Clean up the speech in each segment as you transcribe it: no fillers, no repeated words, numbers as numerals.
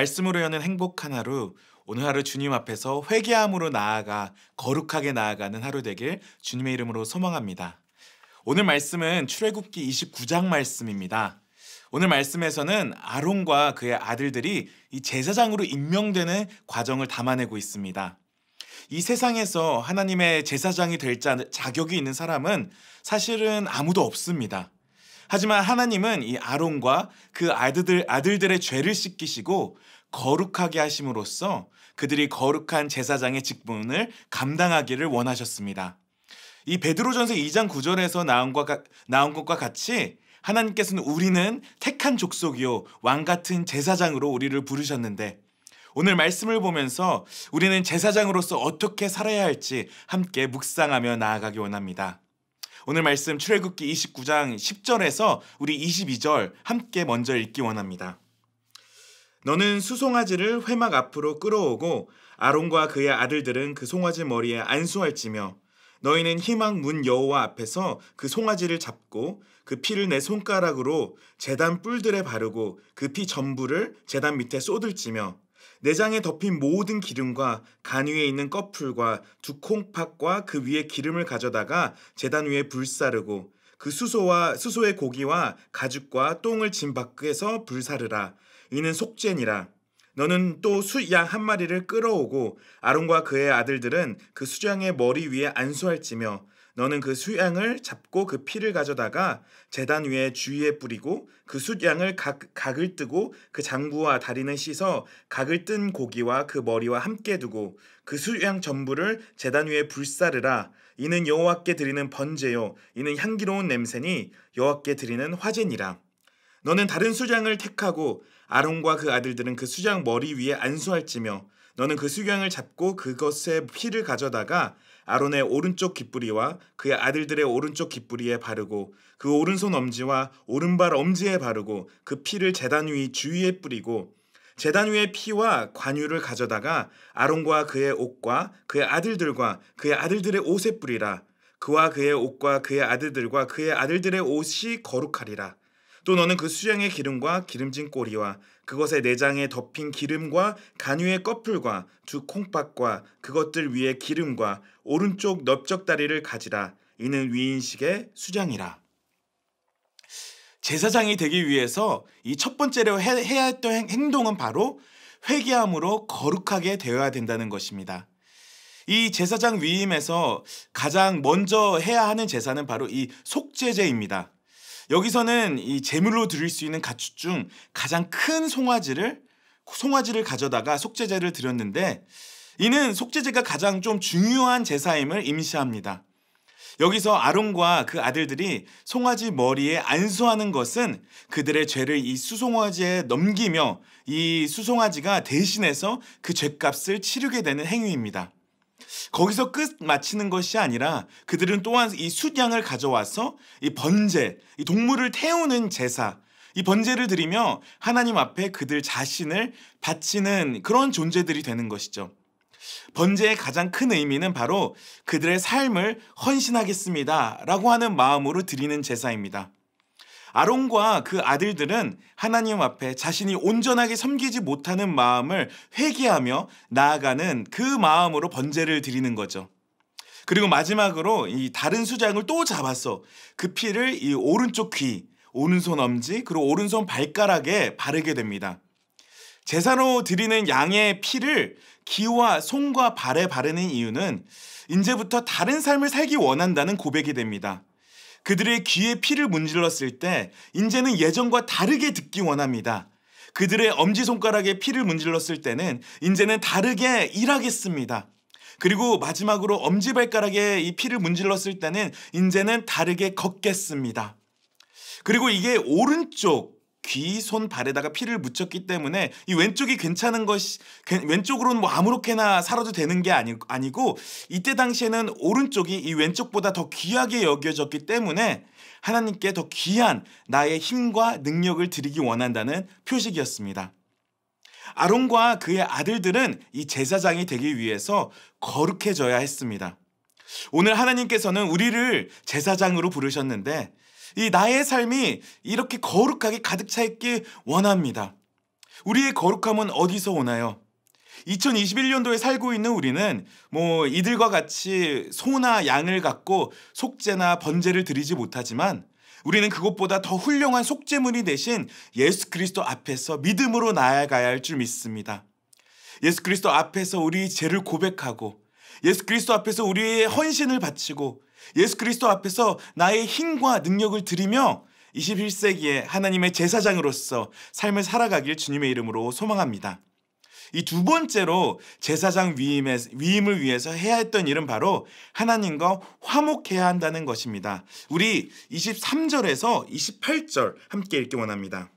말씀으로 여는 행복한 하루, 오늘 하루 주님 앞에서 회개함으로 나아가 거룩하게 나아가는 하루 되길 주님의 이름으로 소망합니다. 오늘 말씀은 출애굽기 29장 말씀입니다. 오늘 말씀에서는 아론과 그의 아들들이 이 제사장으로 임명되는 과정을 담아내고 있습니다. 이 세상에서 하나님의 제사장이 될 자격이 있는 사람은 사실은 아무도 없습니다. 하지만 하나님은 이 아론과 그 아들들의 죄를 씻기시고 거룩하게 하심으로써 그들이 거룩한 제사장의 직분을 감당하기를 원하셨습니다. 이 베드로전서 2장 9절에서 나온 것과 같이 하나님께서는 우리는 택한 족속이요 왕 같은 제사장으로 우리를 부르셨는데 오늘 말씀을 보면서 우리는 제사장으로서 어떻게 살아야 할지 함께 묵상하며 나아가기 원합니다. 오늘 말씀 출애굽기 29장 10절에서 우리 22절 함께 먼저 읽기 원합니다. 너는 수송아지를 회막 앞으로 끌어오고 아론과 그의 아들들은 그 송아지 머리에 안수할지며 너희는 희망 문 여호와 앞에서 그 송아지를 잡고 그 피를 내 손가락으로 제단 뿔들에 바르고 그 피 전부를 제단 밑에 쏟을지며 내장에 덮인 모든 기름과 간 위에 있는 꺼풀과 두 콩팥과 그 위에 기름을 가져다가 제단 위에 불사르고 그 수소의 고기와 가죽과 똥을 짐 밖에서 불사르라. 이는 속죄니라. 너는 또 수양 한 마리를 끌어오고 아론과 그의 아들들은 그 수양의 머리 위에 안수할지며 너는 그 수양을 잡고 그 피를 가져다가 제단 위에 주위에 뿌리고 그 수양을 각을 뜨고 그 장부와 다리는 씻어 각을 뜬 고기와 그 머리와 함께 두고 그 수양 전부를 제단 위에 불사르라. 이는 여호와께 드리는 번제요 이는 향기로운 냄새니 여호와께 드리는 화제니라. 너는 다른 수양을 택하고 아론과 그 아들들은 그 수양 머리 위에 안수할지며 너는 그 수양을 잡고 그것의 피를 가져다가 아론의 오른쪽 깃뿌리와 그의 아들들의 오른쪽 깃뿌리에 바르고 그 오른손 엄지와 오른발 엄지에 바르고 그 피를 제단 위 주위에 뿌리고 제단 위의 피와 관유를 가져다가 아론과 그의 옷과 그의 아들들과 그의 아들들의 옷에 뿌리라. 그와 그의 옷과 그의 아들들과 그의 아들들의 옷이 거룩하리라. 또 너는 그 수양의 기름과 기름진 꼬리와 그것의 내장에 덮인 기름과 간 위의 꺼풀과 두 콩팥과 그것들 위에 기름과 오른쪽 넓적다리를 가지라. 이는 위인식의 수장이라. 제사장이 되기 위해서 이 첫 번째로 해야 했던 행동은 바로 회개함으로 거룩하게 되어야 된다는 것입니다. 이 제사장 위임에서 가장 먼저 해야 하는 제사는 바로 이 속죄제입니다. 여기서는 이 제물로 드릴 수 있는 가축 중 가장 큰 송아지를 가져다가 속죄제를 드렸는데 이는 속죄제가 가장 좀 중요한 제사임을 임시합니다. 여기서 아론과 그 아들들이 송아지 머리에 안수하는 것은 그들의 죄를 이 수송아지에 넘기며 이 수송아지가 대신해서 그 죄값을 치르게 되는 행위입니다. 거기서 끝 마치는 것이 아니라 그들은 또한 이 숫양을 가져와서 이 번제, 이 동물을 태우는 제사, 이 번제를 드리며 하나님 앞에 그들 자신을 바치는 그런 존재들이 되는 것이죠. 번제의 가장 큰 의미는 바로 그들의 삶을 헌신하겠습니다 라고 하는 마음으로 드리는 제사입니다. 아론과 그 아들들은 하나님 앞에 자신이 온전하게 섬기지 못하는 마음을 회개하며 나아가는 그 마음으로 번제를 드리는 거죠. 그리고 마지막으로 이 다른 수장을 또 잡아서 그 피를 이 오른쪽 귀, 오른손 엄지, 그리고 오른손 발가락에 바르게 됩니다. 제사로 드리는 양의 피를 귀와 손과 발에 바르는 이유는 이제부터 다른 삶을 살기 원한다는 고백이 됩니다. 그들의 귀에 피를 문질렀을 때 이제는 예전과 다르게 듣기 원합니다. 그들의 엄지손가락에 피를 문질렀을 때는 이제는 다르게 일하겠습니다. 그리고 마지막으로 엄지발가락에 이 피를 문질렀을 때는 이제는 다르게 걷겠습니다. 그리고 이게 오른쪽 귀, 손, 발에다가 피를 묻혔기 때문에 이 왼쪽이 괜찮은 것이 왼쪽으로는 뭐 아무렇게나 살아도 되는 게 아니고 이때 당시에는 오른쪽이 이 왼쪽보다 더 귀하게 여겨졌기 때문에 하나님께 더 귀한 나의 힘과 능력을 드리기 원한다는 표식이었습니다. 아론과 그의 아들들은 이 제사장이 되기 위해서 거룩해져야 했습니다. 오늘 하나님께서는 우리를 제사장으로 부르셨는데 이 나의 삶이 이렇게 거룩하게 가득 차 있길 원합니다. 우리의 거룩함은 어디서 오나요? 2021년도에 살고 있는 우리는 이들과 같이 소나 양을 갖고 속죄나 번제를 드리지 못하지만 우리는 그것보다 더 훌륭한 속죄물이 되신 예수 그리스도 앞에서 믿음으로 나아가야 할 줄 믿습니다. 예수 그리스도 앞에서 우리 죄를 고백하고 예수 그리스도 앞에서 우리의 헌신을 바치고 예수 그리스도 앞에서 나의 힘과 능력을 드리며 21세기에 하나님의 제사장으로서 삶을 살아가길 주님의 이름으로 소망합니다. 이 두 번째로 제사장 위임을 위해서 해야 했던 일은 바로 하나님과 화목해야 한다는 것입니다. 우리 23절에서 28절 함께 읽기 원합니다.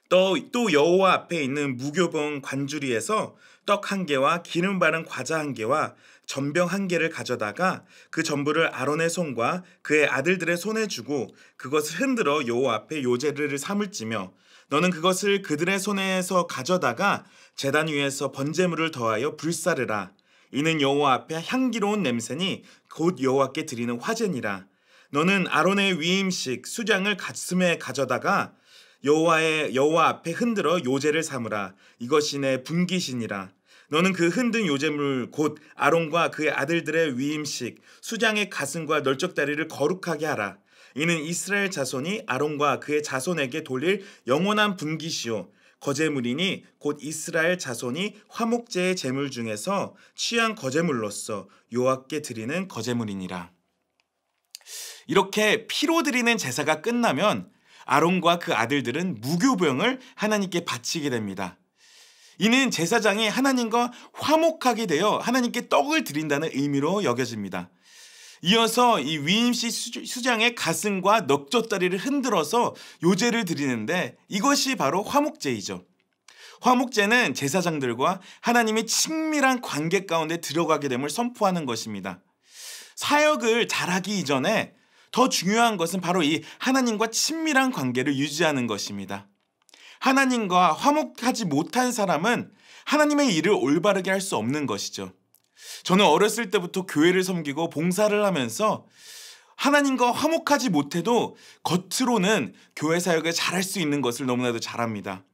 또 여호와 앞에 있는 무교병 관주리에서 떡 한 개와 기름 바른 과자 한 개와 전병 한 개를 가져다가 그 전부를 아론의 손과 그의 아들들의 손에 주고 그것을 흔들어 여호와 앞에 요제를 삼을지며 너는 그것을 그들의 손에서 가져다가 제단 위에서 번제물을 더하여 불사르라. 이는 여호와 앞에 향기로운 냄새니 곧 여호와께 드리는 화제니라. 너는 아론의 위임식 수장을 가슴에 가져다가 여호와 앞에 흔들어 요제를 삼으라. 이것이 내 분깃이니라. 너는 그 흔든 요제물 곧 아론과 그의 아들들의 위임식 수장의 가슴과 널쩍다리를 거룩하게 하라. 이는 이스라엘 자손이 아론과 그의 자손에게 돌릴 영원한 분깃이요 거제물이니 곧 이스라엘 자손이 화목제의 제물 중에서 취한 거제물로서 여호와께 드리는 거제물이니라. 이렇게 피로 드리는 제사가 끝나면 아론과 그 아들들은 무교병을 하나님께 바치게 됩니다. 이는 제사장이 하나님과 화목하게 되어 하나님께 떡을 드린다는 의미로 여겨집니다. 이어서 이 위임식 수장의 가슴과 넉젓다리를 흔들어서 요제를 드리는데 이것이 바로 화목제이죠. 화목제는 제사장들과 하나님의 친밀한 관계 가운데 들어가게 됨을 선포하는 것입니다. 사역을 잘하기 이전에 더 중요한 것은 바로 이 하나님과 친밀한 관계를 유지하는 것입니다. 하나님과 화목하지 못한 사람은 하나님의 일을 올바르게 할 수 없는 것이죠. 저는 어렸을 때부터 교회를 섬기고 봉사를 하면서 하나님과 화목하지 못해도 겉으로는 교회 사역을 잘할 수 있는 것을 너무나도 잘합니다.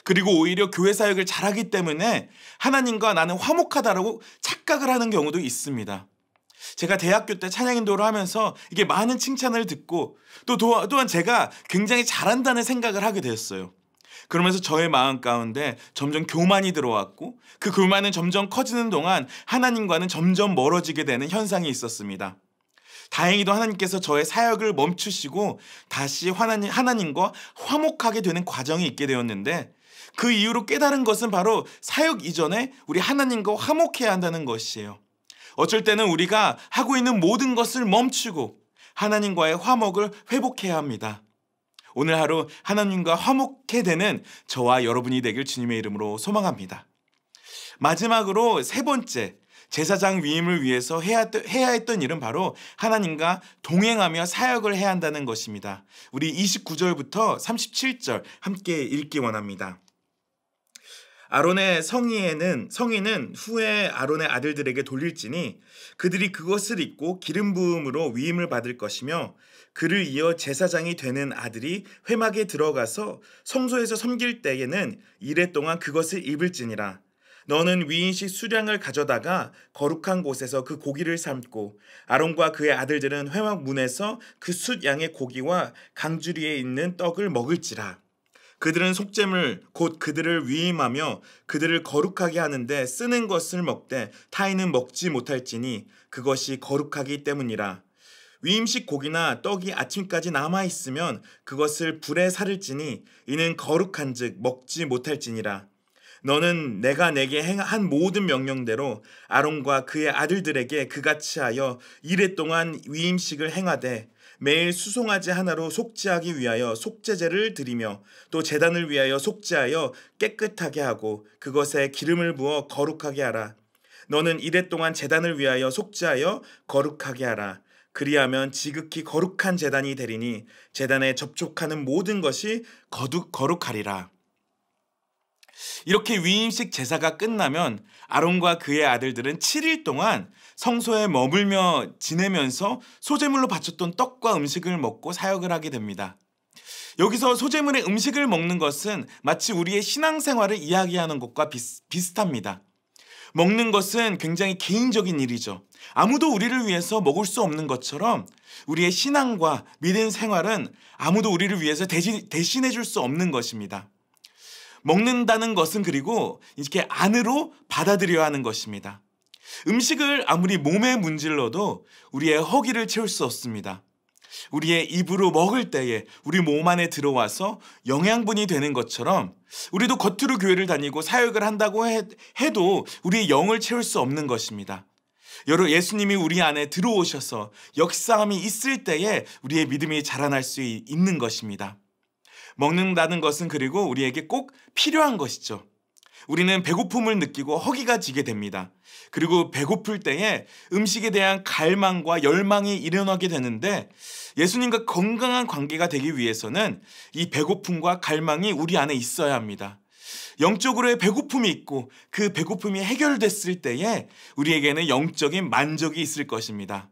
그리고 오히려 교회 사역을 잘하기 때문에 하나님과 나는 화목하다라고 착각을 하는 경우도 있습니다. 제가 대학교 때 찬양인도를 하면서 이게 많은 칭찬을 듣고 또한 제가 굉장히 잘한다는 생각을 하게 되었어요. 그러면서 저의 마음 가운데 점점 교만이 들어왔고 그 교만은 점점 커지는 동안 하나님과는 점점 멀어지게 되는 현상이 있었습니다. 다행히도 하나님께서 저의 사역을 멈추시고 다시 하나님과 화목하게 되는 과정이 있게 되었는데 그 이후로 깨달은 것은 바로 사역 이전에 우리 하나님과 화목해야 한다는 것이에요. 어쩔 때는 우리가 하고 있는 모든 것을 멈추고 하나님과의 화목을 회복해야 합니다. 오늘 하루 하나님과 화목해 되는 저와 여러분이 되길 주님의 이름으로 소망합니다. 마지막으로 세 번째, 제사장 위임을 위해서 해야 했던 일은 바로 하나님과 동행하며 사역을 해야 한다는 것입니다. 우리 29절부터 37절 함께 읽기 원합니다. 아론의 성의는 후에 아론의 아들들에게 돌릴지니 그들이 그것을 입고 기름 부음으로 위임을 받을 것이며 그를 이어 제사장이 되는 아들이 회막에 들어가서 성소에서 섬길 때에는 이레 동안 그것을 입을지니라. 너는 위임식 수량을 가져다가 거룩한 곳에서 그 고기를 삶고 아론과 그의 아들들은 회막 문에서 그 숫 양의 고기와 강주리에 있는 떡을 먹을지라. 그들은 속죄물 곧 그들을 위임하며 그들을 거룩하게 하는데 쓰는 것을 먹되 타인은 먹지 못할지니 그것이 거룩하기 때문이라. 위임식 고기나 떡이 아침까지 남아있으면 그것을 불에 사를지니 이는 거룩한즉 먹지 못할지니라. 너는 내가 내게 한 모든 명령대로 아론과 그의 아들들에게 그같이 하여 이레 동안 위임식을 행하되 매일 수송아지 하나로 속죄하기 위하여 속죄제를 드리며 또 제단을 위하여 속죄하여 깨끗하게 하고 그것에 기름을 부어 거룩하게 하라. 너는 이레 동안 제단을 위하여 속죄하여 거룩하게 하라. 그리하면 지극히 거룩한 제단이 되리니 제단에 접촉하는 모든 것이 거룩하리라. 이렇게 위임식 제사가 끝나면 아론과 그의 아들들은 7일 동안 성소에 머물며 지내면서 소제물로 바쳤던 떡과 음식을 먹고 사역을 하게 됩니다. 여기서 소재물의 음식을 먹는 것은 마치 우리의 신앙생활을 이야기하는 것과 비슷합니다. 먹는 것은 굉장히 개인적인 일이죠. 아무도 우리를 위해서 먹을 수 없는 것처럼 우리의 신앙과 믿음 생활은 아무도 우리를 위해서 대신해 줄 수 없는 것입니다. 먹는다는 것은 그리고 이렇게 안으로 받아들여야 하는 것입니다. 음식을 아무리 몸에 문질러도 우리의 허기를 채울 수 없습니다. 우리의 입으로 먹을 때에 우리 몸 안에 들어와서 영양분이 되는 것처럼 우리도 겉으로 교회를 다니고 사역을 한다고 해도 우리의 영을 채울 수 없는 것입니다. 예수님이 우리 안에 들어오셔서 역사함이 있을 때에 우리의 믿음이 자라날 수 있는 것입니다. 먹는다는 것은 그리고 우리에게 꼭 필요한 것이죠. 우리는 배고픔을 느끼고 허기가 지게 됩니다. 그리고 배고플 때에 음식에 대한 갈망과 열망이 일어나게 되는데 예수님과 건강한 관계가 되기 위해서는 이 배고픔과 갈망이 우리 안에 있어야 합니다. 영적으로의 배고픔이 있고 그 배고픔이 해결됐을 때에 우리에게는 영적인 만족이 있을 것입니다.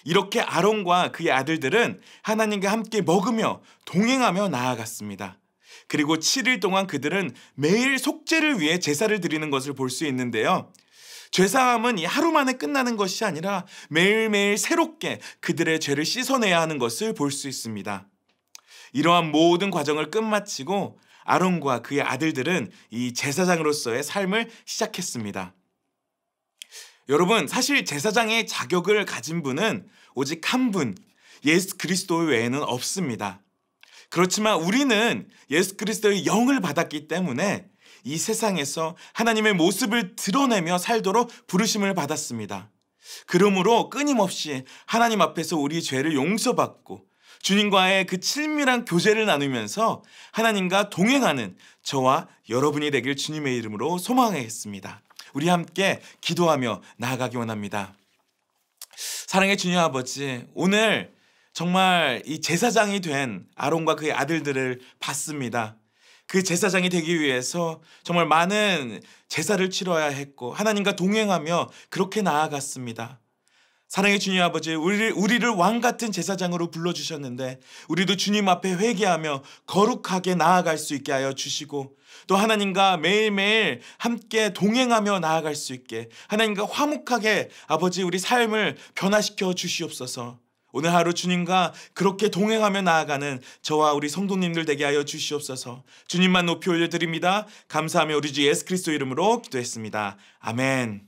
이렇게 아론과 그의 아들들은 하나님과 함께 먹으며 동행하며 나아갔습니다. 그리고 7일 동안 그들은 매일 속죄를 위해 제사를 드리는 것을 볼 수 있는데요. 죄사함은 이 하루 만에 끝나는 것이 아니라 매일매일 새롭게 그들의 죄를 씻어내야 하는 것을 볼 수 있습니다. 이러한 모든 과정을 끝마치고 아론과 그의 아들들은 이 제사장으로서의 삶을 시작했습니다. 여러분, 사실 제사장의 자격을 가진 분은 오직 한 분, 예수 그리스도 외에는 없습니다. 그렇지만 우리는 예수 그리스도의 영을 받았기 때문에 이 세상에서 하나님의 모습을 드러내며 살도록 부르심을 받았습니다. 그러므로 끊임없이 하나님 앞에서 우리 죄를 용서받고 주님과의 그 친밀한 교제를 나누면서 하나님과 동행하는 저와 여러분이 되길 주님의 이름으로 소망하겠습니다. 우리 함께 기도하며 나아가기 원합니다. 사랑의 주님 아버지, 오늘 정말 이 제사장이 된 아론과 그의 아들들을 봤습니다. 그 제사장이 되기 위해서 정말 많은 제사를 치러야 했고 하나님과 동행하며 그렇게 나아갔습니다. 사랑의 주님 아버지, 우리를 왕같은 제사장으로 불러주셨는데 우리도 주님 앞에 회개하며 거룩하게 나아갈 수 있게 하여 주시고 또 하나님과 매일매일 함께 동행하며 나아갈 수 있게 하나님과 화목하게 아버지 우리 삶을 변화시켜 주시옵소서. 오늘 하루 주님과 그렇게 동행하며 나아가는 저와 우리 성도님들 되게 하여 주시옵소서. 주님만 높이 올려드립니다. 감사하며 우리 주 예수 그리스도 이름으로 기도했습니다. 아멘.